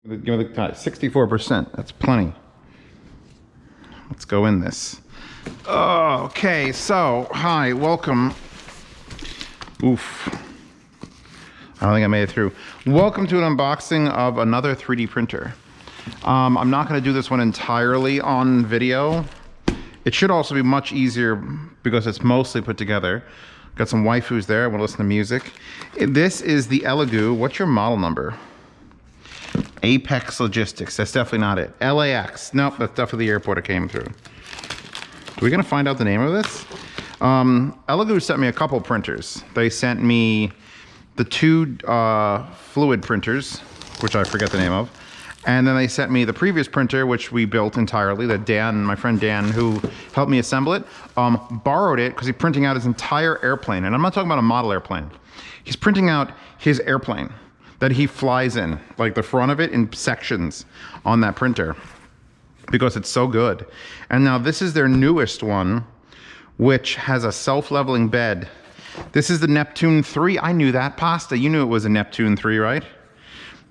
Give me the 64%. That's plenty. Let's go in this. Oh, okay, so hi, welcome. Oof. I don't think I made it through. Welcome to an unboxing of another 3D printer. I'm not going to do this one entirely on video. It should also be much easier because it's mostly put together. Got some waifus there. I want to listen to music. This is the Elegoo. What's your model number? Apex Logistics. That's definitely not it. LAX. Nope, that's definitely the airport it came through. Are we going to find out the name of this? Elegoo sent me a couple printers. They sent me the two fluid printers, which I forget the name of. And then they sent me the previous printer, which we built entirely, that Dan, my friend Dan, who helped me assemble it, borrowed it because he's printing out his entire airplane. And I'm not talking about a model airplane. He's printing out his airplane that he flies in, like the front of it in sections on that printer, because it's so good. And now this is their newest one, which has a self-leveling bed. This is the Neptune 3. I knew that. Pasta, you knew it was a Neptune 3, right?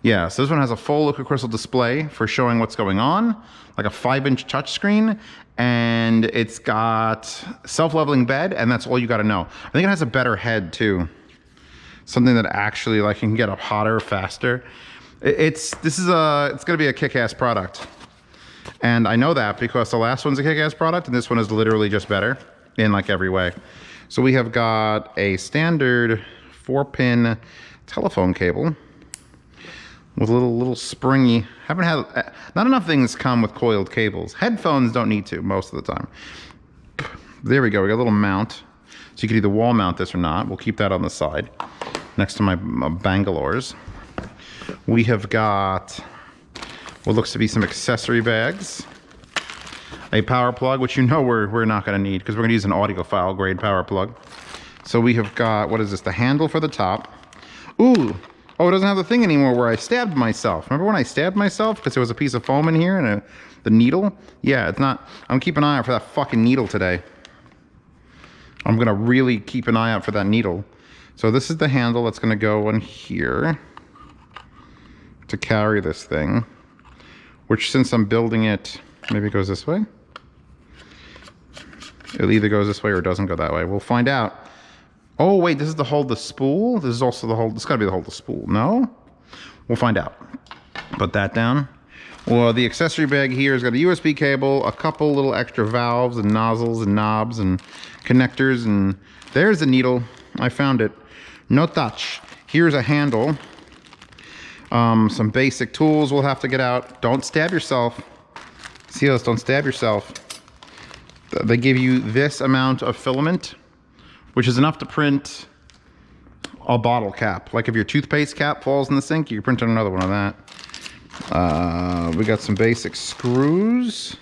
Yeah, so this one has a full liquid crystal display for showing what's going on, like a 5-inch touchscreen, and it's got self-leveling bed, and that's all you gotta know. I think it has a better head too. Something that actually like can get up hotter, faster. It's gonna be a kick-ass product. And I know that because the last one's a kick-ass product and this one is literally just better in like every way. So we have got a standard 4-pin telephone cable with a little springy. Not enough things come with coiled cables. Headphones don't need to most of the time. There we go, we got a little mount. So you can either wall mount this or not. We'll keep that on the side next to my Bangalores. We have got what looks to be some accessory bags, a power plug, which you know we're not going to need because we're going to use an audiophile grade power plug. So we have got, what is this, the handle for the top. Ooh, oh, it doesn't have the thing anymore where I stabbed myself. Remember when I stabbed myself because there was a piece of foam in here and the needle? Yeah, it's not. I'm keeping an eye out for that fucking needle today. I'm gonna really keep an eye out for that needle. So this is the handle that's gonna go in here to carry this thing, which since I'm building it, maybe it goes this way. It either goes this way or it doesn't go that way. We'll find out. Oh wait, this is to hold the spool? This is also the hold, this gotta be to hold the spool. No? We'll find out. Put that down. Well, the accessory bag here has got a USB cable, a couple little extra valves and nozzles and knobs and connectors, and there's the needle. I found it. No touch. Here's a handle. Some basic tools we'll have to get out. Don't stab yourself. See this? Don't stab yourself. They give you this amount of filament, which is enough to print a bottle cap. Like if your toothpaste cap falls in the sink, you can print another one of that. We got some basic screws.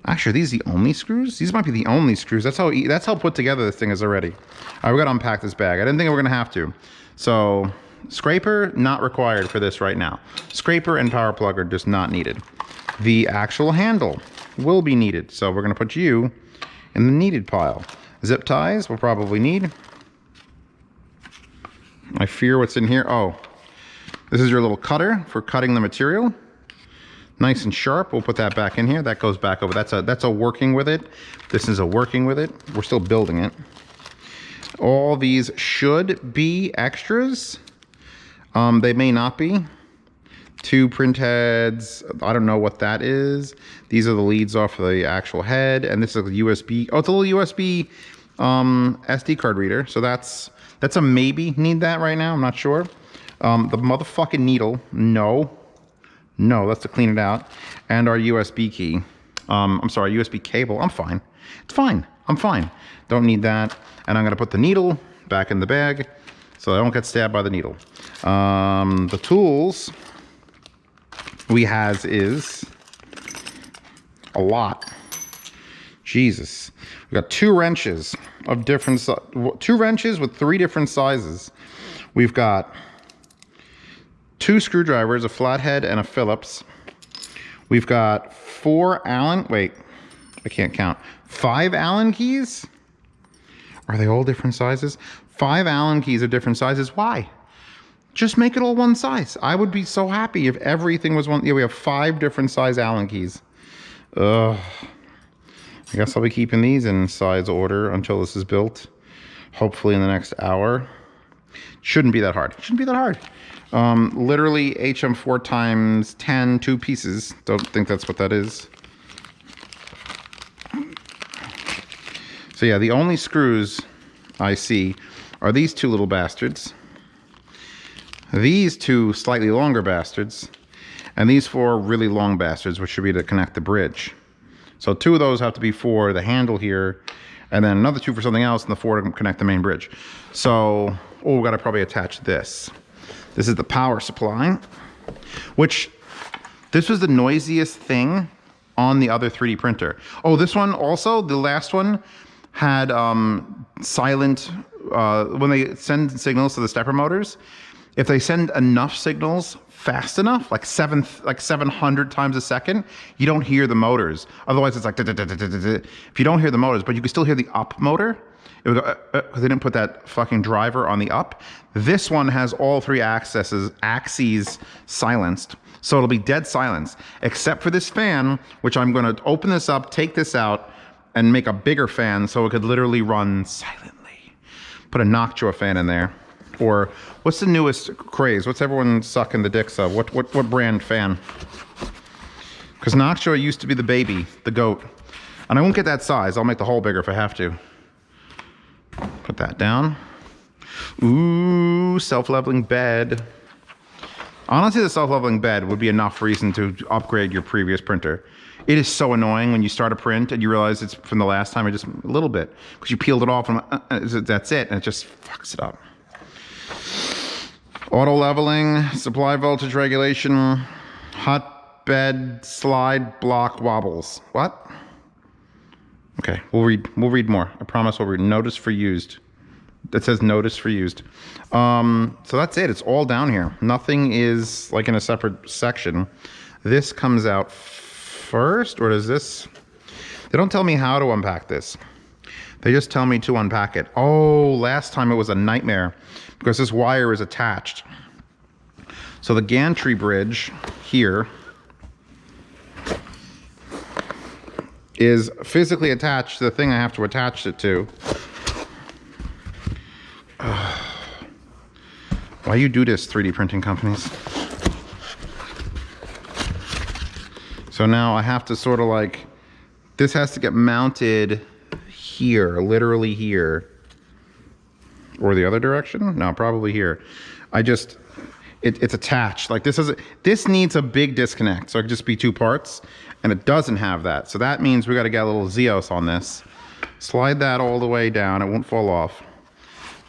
Actually, are these the only screws? These might be the only screws. That's how put together this thing is already. All right, we gotta unpack this bag. I didn't think we were gonna have to. So, scraper, not required for this right now. Scraper and power plug are just not needed. The actual handle will be needed. So we're gonna put you in the needed pile. Zip ties we'll probably need. I fear what's in here. Oh, this is your little cutter for cutting the material. Nice and sharp. We'll put that back in here. That goes back over. That's a working with it. This is a working with it. We're still building it. All these should be extras. They may not be. 2 print heads. I don't know what that is. These are the leads off of the actual head. And this is a USB. Oh, it's a little USB SD card reader. So that's a maybe. Need that right now. I'm not sure. The motherfucking needle. No, that's to clean it out. And our USB key. I'm sorry, USB cable. I'm fine. It's fine. I'm fine. Don't need that. And I'm going to put the needle back in the bag so I don't get stabbed by the needle. The tools we has is a lot. Jesus. We got 2 wrenches of different, 2 wrenches with 3 different sizes. We've got 2 screwdrivers, a flathead and a Phillips. We've got 4 Allen, wait, I can't count. 5 Allen keys? Are they all different sizes? 5 Allen keys are different sizes. Why? Just make it all one size. I would be so happy if everything was one. Yeah, we have 5 different size Allen keys. I guess I'll be keeping these in size order until this is built. Hopefully in the next hour. Shouldn't be that hard. Shouldn't be that hard. Literally HM4 times 10, 2 pieces. Don't think that's what that is. So yeah, the only screws I see are these 2 little bastards. These 2 slightly longer bastards. And these 4 really long bastards, which should be to connect the bridge. So 2 of those have to be for the handle here, and then another 2 for something else, and the 4 to connect the main bridge. So, oh, we gotta probably attach this. This is the power supply, which this was the noisiest thing on the other 3D printer. Oh, this one also, the last one, had silent, when they send signals to the stepper motors, if they send enough signals fast enough, like 700 times a second, you don't hear the motors. Otherwise, it's like da, da, da, da, da, da. If you don't hear the motors, but you can still hear the up motor. It would go because they didn't put that fucking driver on the up. This one has all 3 axes silenced, so it'll be dead silence, except for this fan, which I'm going to open this up, take this out, and make a bigger fan so it could literally run silently. Put a Noctua fan in there. Or what's the newest craze? What's everyone sucking the dicks of? What brand fan? Because Noctua used to be the baby, the goat. And I won't get that size. I'll make the hole bigger if I have to. Put that down. Ooh, self-leveling bed. Honestly, the self-leveling bed would be enough reason to upgrade your previous printer. It is so annoying when you start a print and you realize it's from the last time, or just a little bit, because you peeled it off and that's it, and it just fucks it up. Auto leveling, supply voltage regulation, hotbed slide block wobbles. What? Okay, we'll read more. I promise we'll read. Notice for used. It says notice for used. So that's it. It's all down here. Nothing is like in a separate section. This comes out first, or does this? They don't tell me how to unpack this. They just tell me to unpack it. Oh, last time it was a nightmare because this wire is attached. So the gantry bridge here is physically attached to the thing I have to attach it to. Why you do this, 3D printing companies? So now I have to sort of like, this has to get mounted here, literally here. Or the other direction? No, probably here. It's attached. Like this needs a big disconnect, so it could just be 2 parts, and it doesn't have that. So that means we got to get a little Zeos on this. Slide that all the way down, it won't fall off.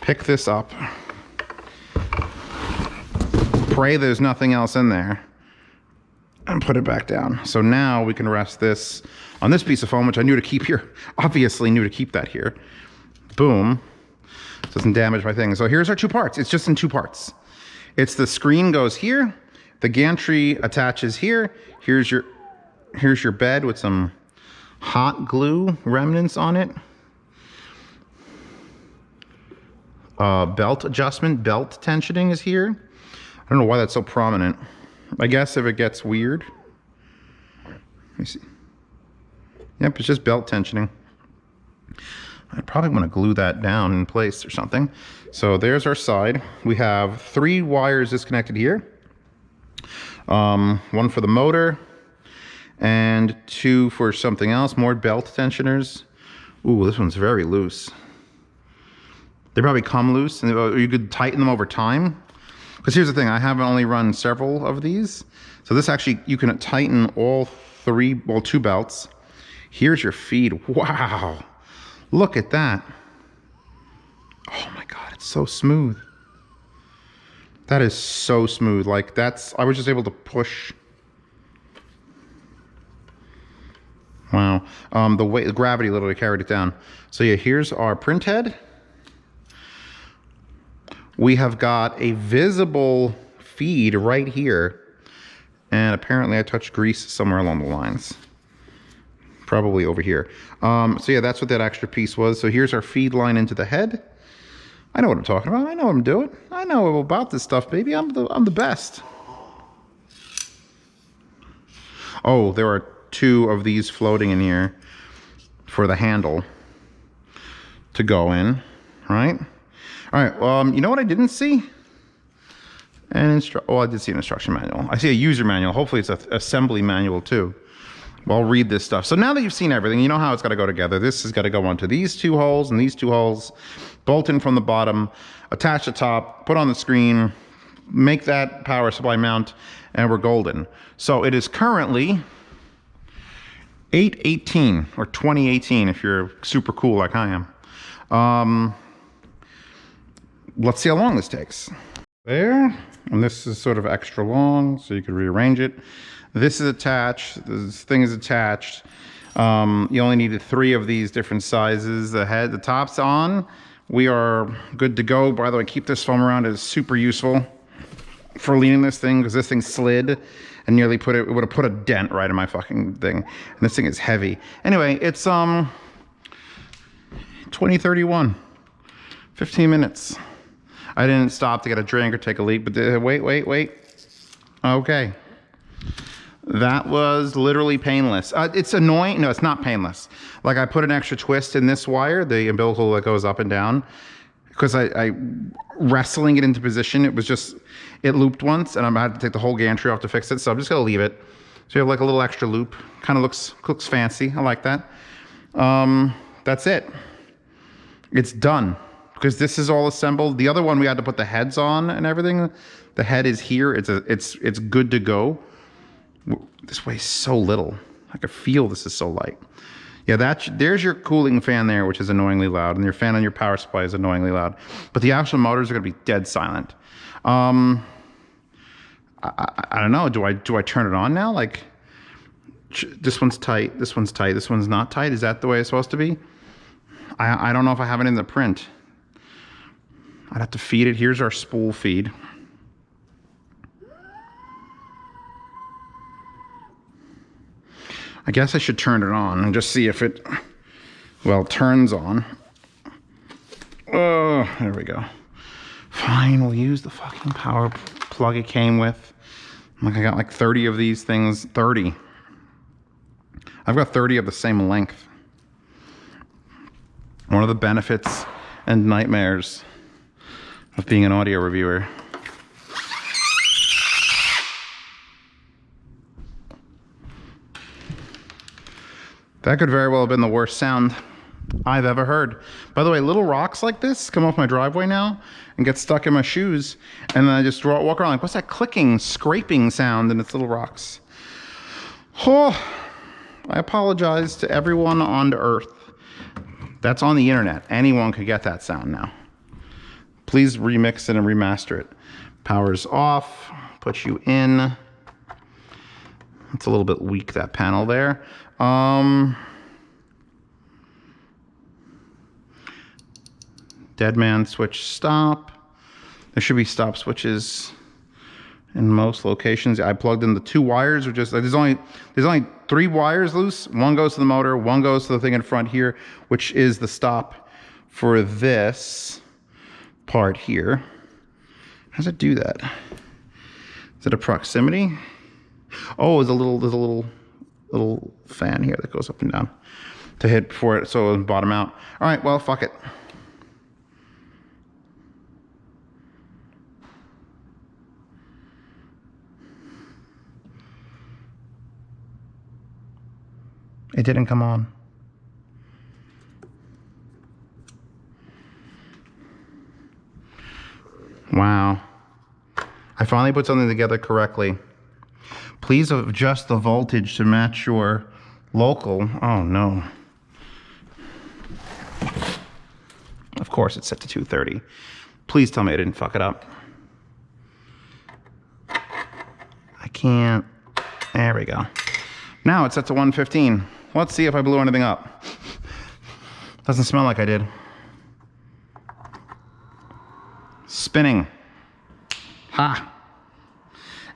Pick this up. Pray there's nothing else in there. And put it back down. So now we can rest this on this piece of foam, which I knew to keep here. Obviously knew to keep that here. Boom. Doesn't damage my thing. So here's our 2 parts. It's just in 2 parts. It's the screen goes here. The gantry attaches here. Here's your bed with some hot glue remnants on it. Belt adjustment, belt tensioning is here. I don't know why that's so prominent. I guess if it gets weird. Let me see. Yep, it's just belt tensioning. I probably want to glue that down in place or something. So there's our side. We have 3 wires disconnected here. 1 for the motor and 2 for something else, more belt tensioners. Ooh, this one's very loose. They probably come loose, and you could tighten them over time. Because here's the thing, I haven't only run several of these. So this actually, you can tighten all 2 belts. Here's your feed. Wow. Look at that. Oh my God, it's so smooth. That is so smooth. Like I was just able to push. Wow. The gravity literally carried it down. So yeah, here's our print head. We have got a visible feed right here. And apparently I touched grease somewhere along the lines. Probably over here. So yeah, that's what that extra piece was. So here's our feed line into the head. I know what I'm talking about. I know what I'm doing. I know about this stuff, baby. I'm the best. Oh, there are 2 of these floating in here for the handle to go in, right? All right, you know what I didn't see? I did see an instruction manual. I see a user manual. Hopefully it's an assembly manual too. Well, I'll read this stuff. So now that you've seen everything, you know how it's got to go together. This has got to go onto these 2 holes and these 2 holes, bolt in from the bottom, attach the top, put on the screen, make that power supply mount, and we're golden. So it is currently 8/18 or 2018 if you're super cool like I am. Let's see how long this takes. There, and this is sort of extra long, so you could rearrange it. This is attached, this thing is attached. You only needed 3 of these different sizes. The top's on. We are good to go. By the way, keep this foam around. It is super useful for leaning this thing because this thing slid and nearly it would have put a dent right in my fucking thing. And this thing is heavy. Anyway, it's 20:31, 15 minutes. I didn't stop to get a drink or take a leak, but wait. Okay. That was literally painless. It's annoying. No, it's not painless. Like I put an extra twist in this wire, the umbilical that goes up and down, because I wrestling it into position. It looped once, and I had to take the whole gantry off to fix it. So I'm just gonna leave it. So you have like a little extra loop. Kind of looks fancy. I like that. That's it. It's done because this is all assembled. The other one we had to put the heads on and everything. The head is here. It's good to go. This weighs so little. I can feel this is so light. Yeah, there's your cooling fan there, which is annoyingly loud, and your fan on your power supply is annoyingly loud. But the actual motors are going to be dead silent. I don't know. Do I turn it on now? Like, this one's tight. This one's tight. This one's not tight. Is that the way it's supposed to be? I don't know if I have it in the print. I'd have to feed it. Here's our spool feed. I guess I should turn it on and just see if it, turns on. Oh, there we go. Fine, we'll use the fucking power plug it came with. Like I got like 30 of these things, 30. I've got 30 of the same length. One of the benefits and nightmares of being an audio reviewer. That could very well have been the worst sound I've ever heard. By the way, little rocks like this come off my driveway now and get stuck in my shoes. And then I just walk around like, what's that clicking, scraping sound? And it's little rocks. Oh, I apologize to everyone on Earth. That's on the internet. Anyone could get that sound now. Please remix it and remaster it. Power's off, put you in. It's a little bit weak, that panel there. Dead man switch stop. There should be stop switches in most locations. I plugged in the 2 wires, which is there's only 3 wires loose. One goes to the motor, one goes to the thing in front here, which is the stop for this part here. How does it do that? Is it a proximity? Oh, there's a little fan here that goes up and down to hit before it, so it'll bottom out. All right, well, fuck it. It didn't come on. Wow. I finally put something together correctly. Please adjust the voltage to match your local. Oh no. Of course it's set to 230. Please tell me I didn't fuck it up. I can't. There we go. Now it's set to 115. Let's see if I blew anything up. Doesn't smell like I did. Spinning. Ha!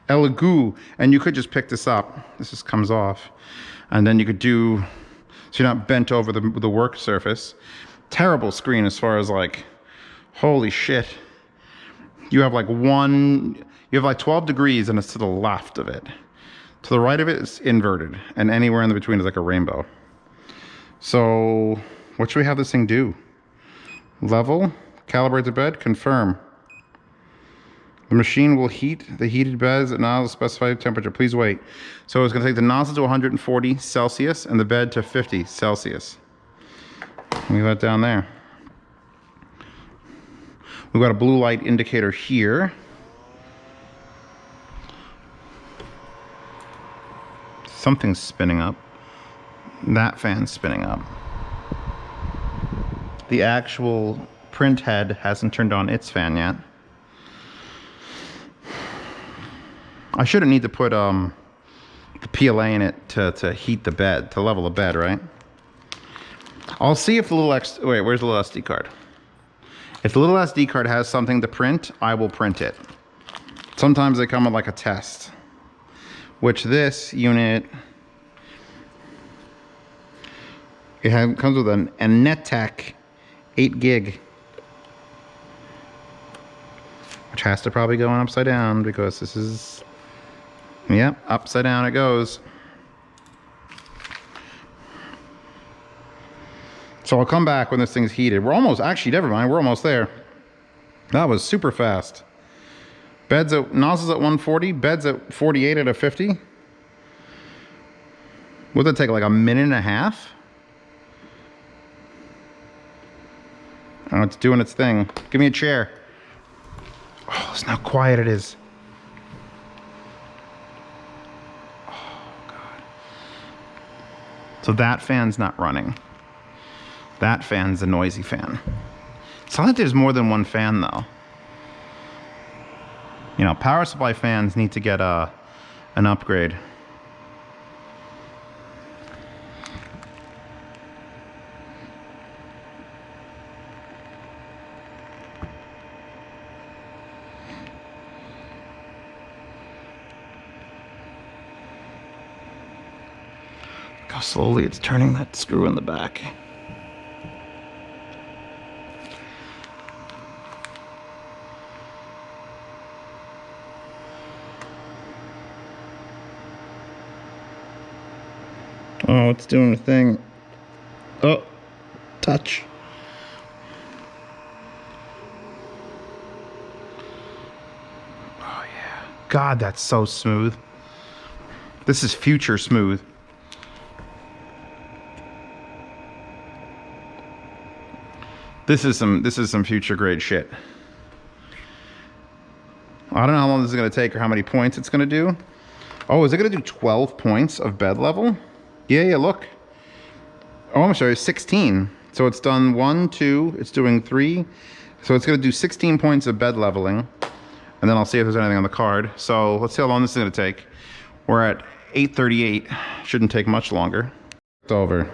Elegoo, and you could just pick this up. This just comes off, and then you could do, so you're not bent over the work surface. Terrible screen as far as like Holy shit. You have like you have like 12 degrees and it's to the left of it. To the right of it is inverted, and anywhere in the between is like a rainbow. So what should we have this thing do? Level, calibrate the bed, confirm. The machine will heat the heated beds at nozzle specified temperature. Please wait. So it's going to take the nozzle to 140 Celsius and the bed to 50 Celsius. Leave that down there. We've got a blue light indicator here. Something's spinning up. That fan's spinning up. The actual print head hasn't turned on its fan yet. I shouldn't need to put the PLA in it to heat the bed, to level the bed, right? I'll see if the little wait, where's the little SD card? If the little SD card has something to print, I will print it. Sometimes they come with like a test. Which this unit, comes with a NetTech 8 gig. Which has to probably go on upside down because this is, yep, upside down it goes. So I'll come back when this thing's heated. We're almost, actually, never mind, we're almost there. That was super fast. Nozzles at 140, beds at 48 out of 50. Would that take like a minute and a half? Oh, it's doing its thing. Give me a chair. Oh, listen how quiet it is. Oh, God. So that fan's not running. That fan's a noisy fan. It's not like there's more than one fan though. You know, power supply fans need to get an upgrade. Look how slowly it's turning that screw in the back. Oh, it's doing a thing. Oh, touch. Oh, yeah. God, that's so smooth. This is future smooth. This is some future grade shit. I don't know how long this is going to take or how many points it's going to do. Oh, is it going to do 12 points of bed level? Yeah, look. Oh, I'm sorry, 16. So it's done 1, 2, it's doing 3. So it's going to do 16 points of bed leveling. And then I'll see if there's anything on the card. So let's see how long this is going to take. We're at 8:38. Shouldn't take much longer. It's over.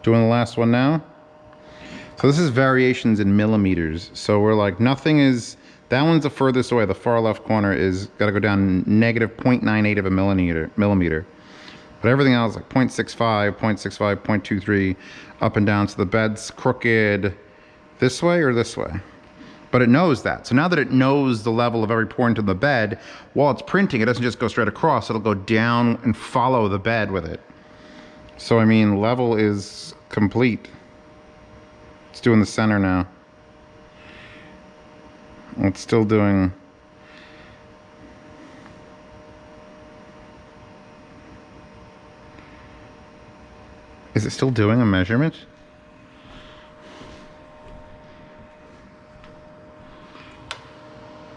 Doing the last one now. So this is variations in millimeters. So we're like, nothing is, that one's the furthest away. The far left corner is got to go down negative 0.98 of a millimeter. But everything else, like 0.65, 0.65, 0.23, up and down. So the bed's crooked this way or this way. But it knows that. So now that it knows the level of every point in the bed, while it's printing, it doesn't just go straight across. It'll go down and follow the bed with it. So, I mean, level is complete. It's doing the center now. It's still doing... Is it still doing a measurement?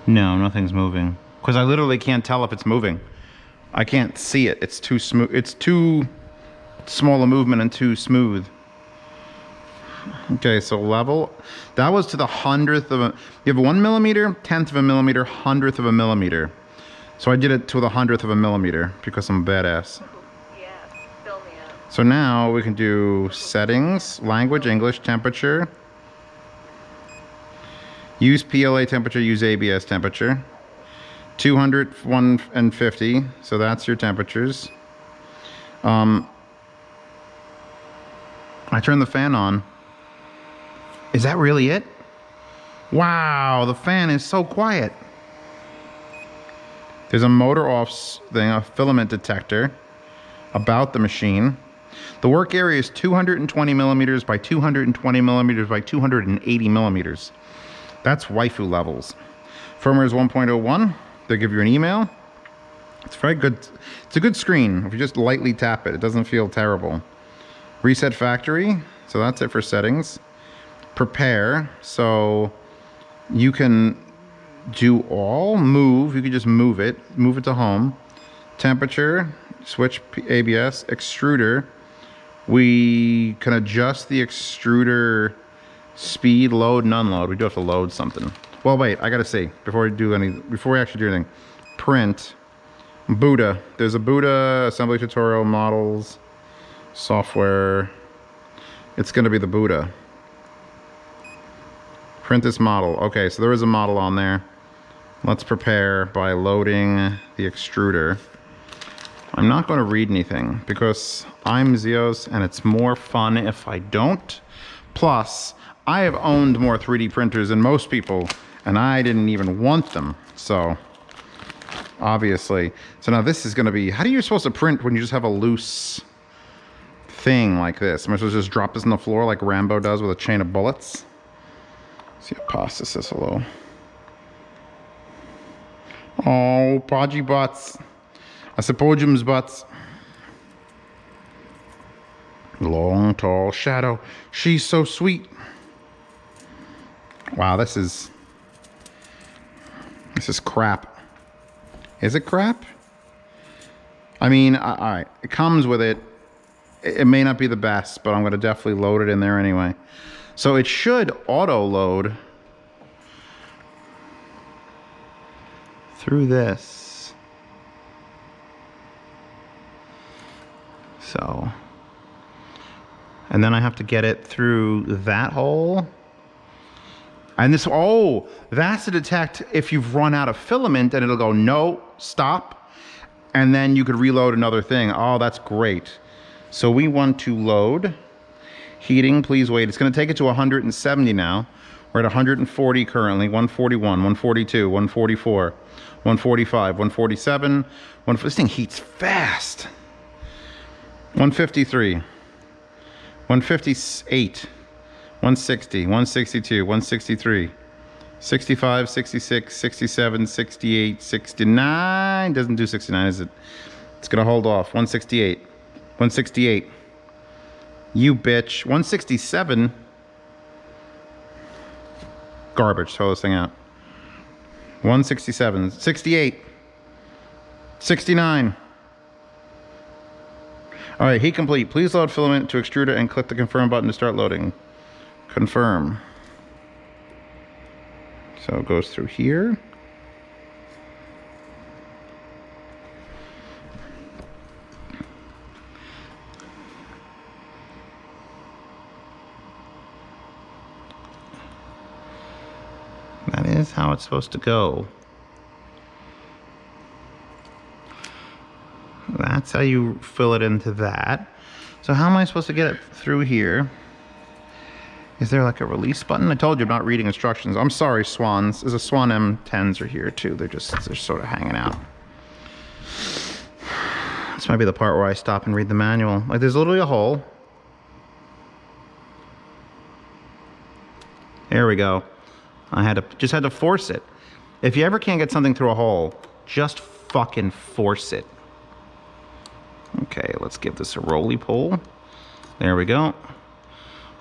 No, nothing's moving. Because I literally can't tell if it's moving. I can't see it. It's too smooth. It's too small a movement and too smooth. Okay, so level. That was to the 100th of a... You have 1 millimeter, 10th of a millimeter, 100th of a millimeter. So I did it to the 100th of a millimeter because I'm a badass. So now we can do settings, language, English, temperature. Use PLA temperature, use ABS temperature. 200, 150, so that's your temperatures. I turned the fan on. Is that really it? Wow, the fan is so quiet. There's a motor off thing, a filament detector about the machine. The work area is 220 millimeters by 220 millimeters by 280 millimeters. That's waifu levels. Firmware is 1.01. They'll give you an email. It's very good. It's a good screen. If you just lightly tap it, it doesn't feel terrible. Reset factory. So that's it for settings. Prepare. So you can do all. Move. You can just move it. Move it to home. Temperature. Switch ABS. Extruder. We can adjust the extruder speed, load and unload. We do have to load something. Well, wait, I gotta see before we actually do anything. Print. Buddha. There's a Buddha assembly tutorial, models, software. It's gonna be the Buddha. Print this model. Okay, so there is a model on there. Let's prepare by loading the extruder. I'm not going to read anything because I'm Zeos and it's more fun if I don't. Plus, I have owned more 3D printers than most people and I didn't even want them. So, obviously. So now this is going to be, how are you supposed to print when you just have a loose thing like this? Am I supposed to just drop this on the floor like Rambo does with a chain of bullets? See if Pasta says hello. Oh, podgy butts. I suppose Jim's butts. Long, tall shadow. She's so sweet. Wow, this is crap. Is it crap? I mean, all right. It comes with it. It may not be the best, but I'm going to definitely load it in there anyway. So it should auto load through this. So, and then I have to get it through that hole. And this, oh, that's to detect if you've run out of filament and it'll go, no, stop. And then you could reload another thing. Oh, that's great. So we want to load. Heating, please wait. It's going to take it to 170 now. We're at 140 currently, 141, 142, 144, 145, 147. This thing heats fast. 153, 158, 160, 162, 163, 65, 66, 67, 68, 69. Doesn't do 69, is it? It's going to hold off. 168, 168. You bitch. 167. Garbage. Throw this thing out. 167, 68, 69. All right, heat complete. Please load filament to extruder and click the confirm button to start loading. Confirm. So it goes through here. That is how it's supposed to go. That's how you fill it into that. So how am I supposed to get it through here? Is there like a release button? I told you I'm not reading instructions. I'm sorry, swans. There's a Swan M10s are here too. They're sort of hanging out. This might be the part where I stop and read the manual. Like there's literally a hole. There we go. I just had to force it. If you ever can't get something through a hole, just fucking force it. Okay, let's give this a roly pull. There we go.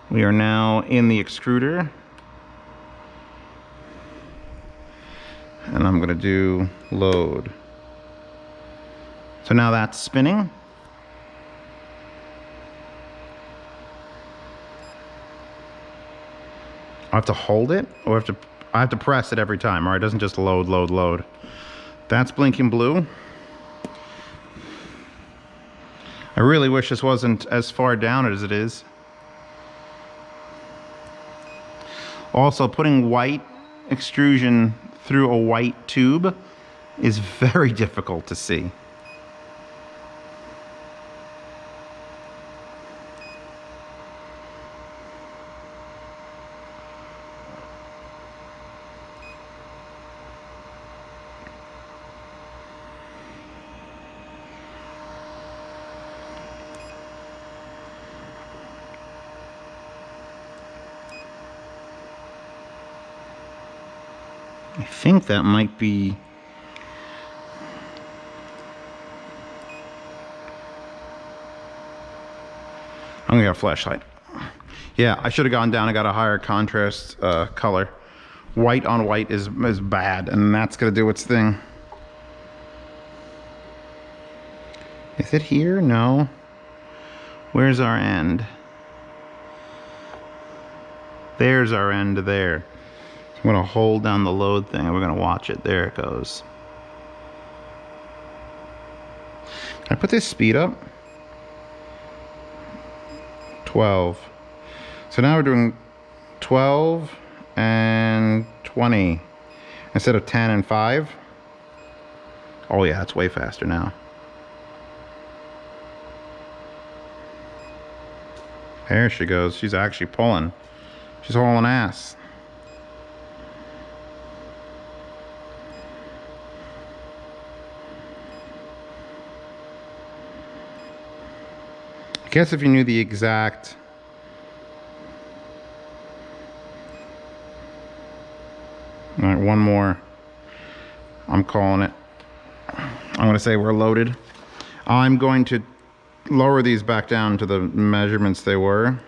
We are now in the extruder. And I'm gonna do load. So now that's spinning. I have to hold it, or I have to press it every time, or it doesn't just load, load, load. That's blinking blue. I really wish this wasn't as far down as it is. Also, putting white extrusion through a white tube is very difficult to see. I think that might be... I'm gonna get a flashlight. Yeah, I should have gone down and got a higher contrast color. White on white is bad, and that's gonna do its thing. Is it here? No. Where's our end? There's our end there. I'm gonna hold down the load thing and we're gonna watch it. There it goes. Can I put this speed up? 12. So now we're doing 12 and 20 instead of 10 and 5. Oh yeah, it's way faster now. There she goes. She's actually pulling. She's hauling ass. I guess if you knew the exact... All right, one more. I'm calling it. I'm going to say we're loaded. I'm going to lower these back down to the measurements they were.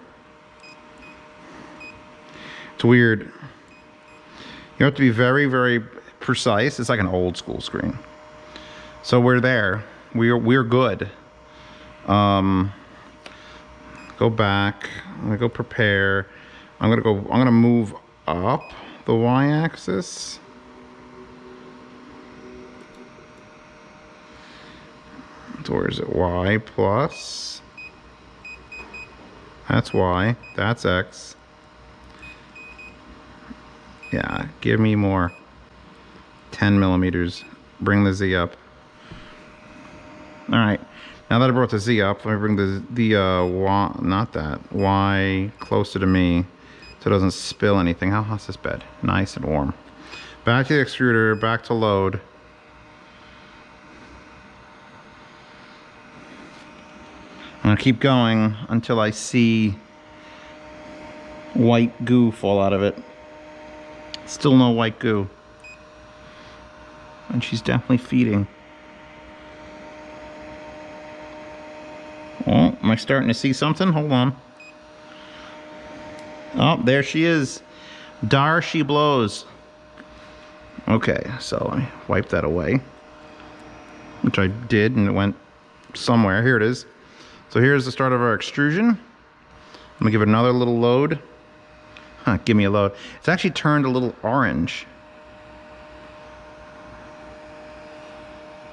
It's weird. You have to be very, very precise. It's like an old school screen. So we're there. We're good. Go back. I'm gonna go prepare. I'm gonna move up the y-axis. So where is it? Y plus. That's Y. That's X. Yeah, give me more. 10 millimeters. Bring the Z up. All right. Now that I brought the Z up, let me bring the Y, not that, Y closer to me so it doesn't spill anything. How hot's this bed? Nice and warm. Back to the extruder, back to load. I'm gonna keep going until I see white goo fall out of it. Still no white goo. And she's definitely feeding. Oh, am I starting to see something? Hold on. Oh, there she is. Dar she blows. Okay, so I wipe that away. Which I did, and it went somewhere. Here it is. So here's the start of our extrusion. I'm gonna give it another little load. Huh, give me a load. It's actually turned a little orange.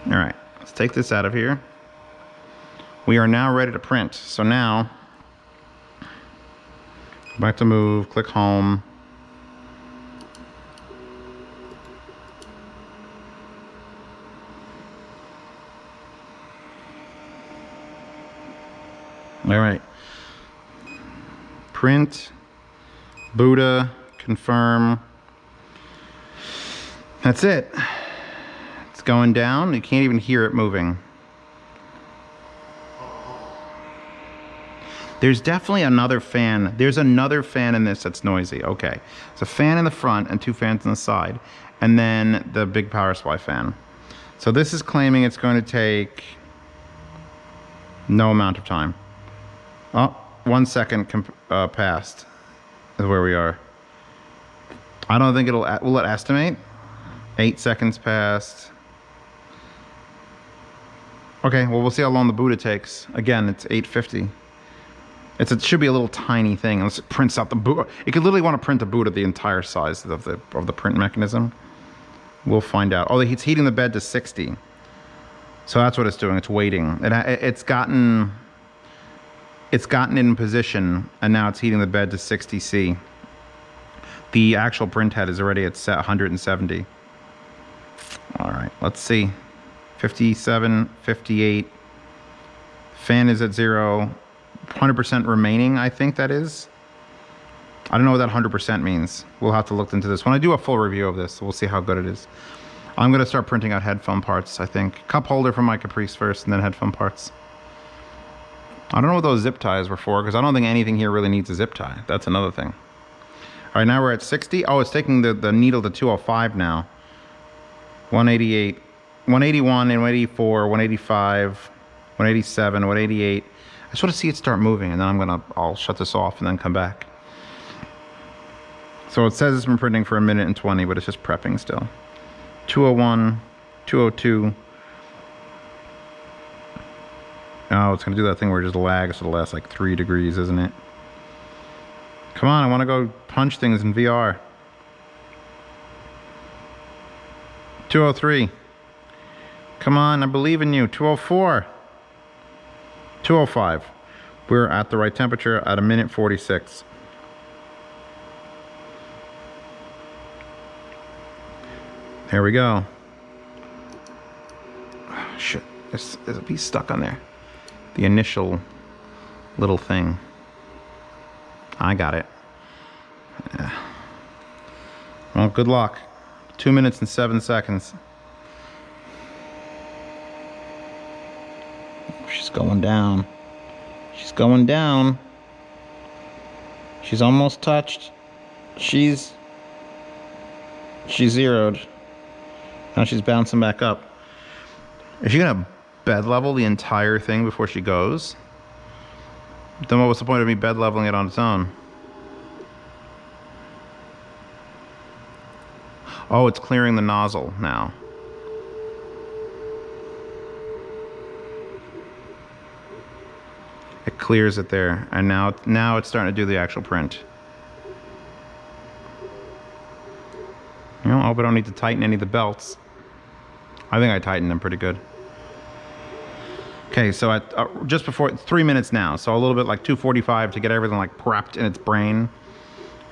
All right, let's take this out of here. We are now ready to print. So now, go back to move, click home. All right. Print, Buddha, confirm. That's it. It's going down. You can't even hear it moving. There's definitely another fan. There's another fan in this that's noisy. Okay. It's a fan in the front and two fans on the side. And then the big power supply fan. So this is claiming it's going to take no amount of time. Oh, 1 second passed is where we are. I don't think will it estimate? 8 seconds passed. Okay, well, we'll see how long the Buddha takes. Again, it's 850. It should be a little tiny thing unless it prints out the Buddha. It could literally want to print the Buddha the entire size of the print mechanism. We'll find out. Oh, it's heating the bed to 60. So that's what it's doing. It's waiting. It's gotten in position, and now it's heating the bed to 60 C. The actual print head is already at 170. All right, let's see. 57, 58. Fan is at 0. 100% remaining, I think that is. I don't know what that 100% means. We'll have to look into this. When I do a full review of this, we'll see how good it is. I'm going to start printing out headphone parts, I think. Cup holder for my Caprice first, and then headphone parts. I don't know what those zip ties were for, because I don't think anything here really needs a zip tie. That's another thing. All right, now we're at 60. Oh, it's taking the needle to 205 now. 188, 181, and 184, 185, 187, 188. I just want to see it start moving, and then I'll shut this off and then come back. So it says it's been printing for 1 minute and 20, but it's just prepping still. 201, 202. Oh, it's going to do that thing where it just lags for the last like 3 degrees, isn't it? Come on, I want to go punch things in VR. 203. Come on, I believe in you. 204. 205. We're at the right temperature at 1 minute 46. There we go. Oh, shit, there's a piece stuck on there. The initial little thing. I got it. Yeah. Well, good luck. 2 minutes and 7 seconds. She's going down. She's going down. She's almost touched. She's zeroed. Now she's bouncing back up. Is she gonna bed level the entire thing before she goes? Then what's the point of me bed leveling it on its own? Oh, it's clearing the nozzle now. It clears it there, and now it's starting to do the actual print. You know, I hope I don't need to tighten any of the belts. I think I tightened them pretty good. Okay, so at just before 3 minutes now, so a little bit like 2:45 to get everything like prepped in its brain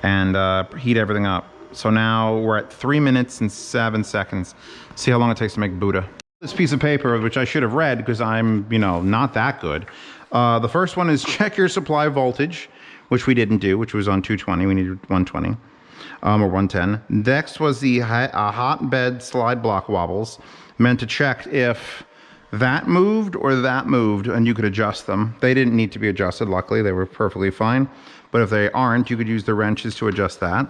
and heat everything up. So now we're at 3 minutes and 7 seconds. See how long it takes to make Buddha. This piece of paper, which I should have read because I'm, you know, not that good. The first one is check your supply voltage, which we didn't do, which was on 220. We needed 120 or 110. Next was the hot bed slide block wobbles, meant to check if that moved or that moved, and you could adjust them. They didn't need to be adjusted, luckily. They were perfectly fine. But if they aren't, you could use the wrenches to adjust that.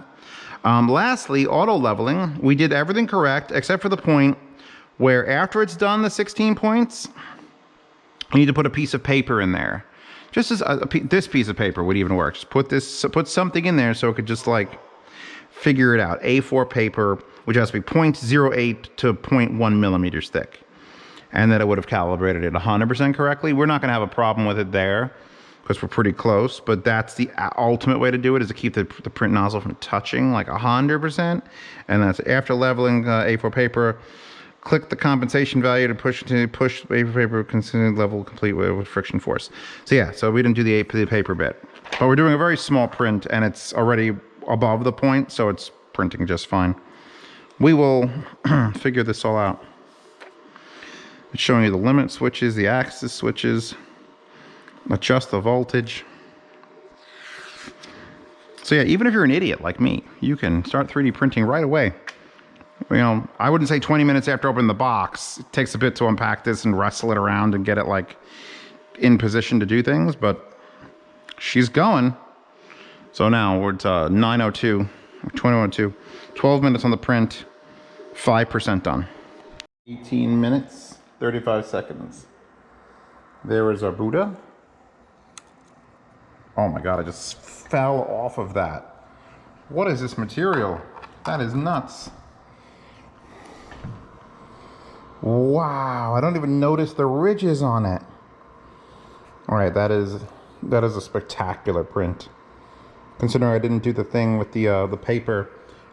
Lastly, auto leveling. We did everything correct except for the point where after it's done the 16 points, you need to put a piece of paper in there. Just as this piece of paper would even work. Just put something in there so it could just like figure it out. A4 paper, which has to be 0.08 to 0.1 millimeters thick. And that it would have calibrated it 100% correctly. We're not going to have a problem with it there because we're pretty close, but that's the ultimate way to do it, is to keep the print nozzle from touching like 100%. And that's after leveling A4 paper. Click the compensation value to push A4 paper considered level complete with friction force. So yeah, so we didn't do the paper bit, but we're doing a very small print and it's already above the point, so it's printing just fine. We will figure this all out. It's showing you the limit switches, the axis switches, adjust the voltage. So yeah, even if you're an idiot like me, you can start 3D printing right away. You know, I wouldn't say 20 minutes after opening the box. It takes a bit to unpack this and wrestle it around and get it like in position to do things, but she's going. So now we're at 9:02, 20:02, 12 minutes on the print, 5% done. 18 minutes, 35 seconds. There is our Buddha. Oh my God, I just fell off of that. What is this material? That is nuts. Wow, I don't even notice the ridges on it. All right, that is a spectacular print. Considering I didn't do the thing with the paper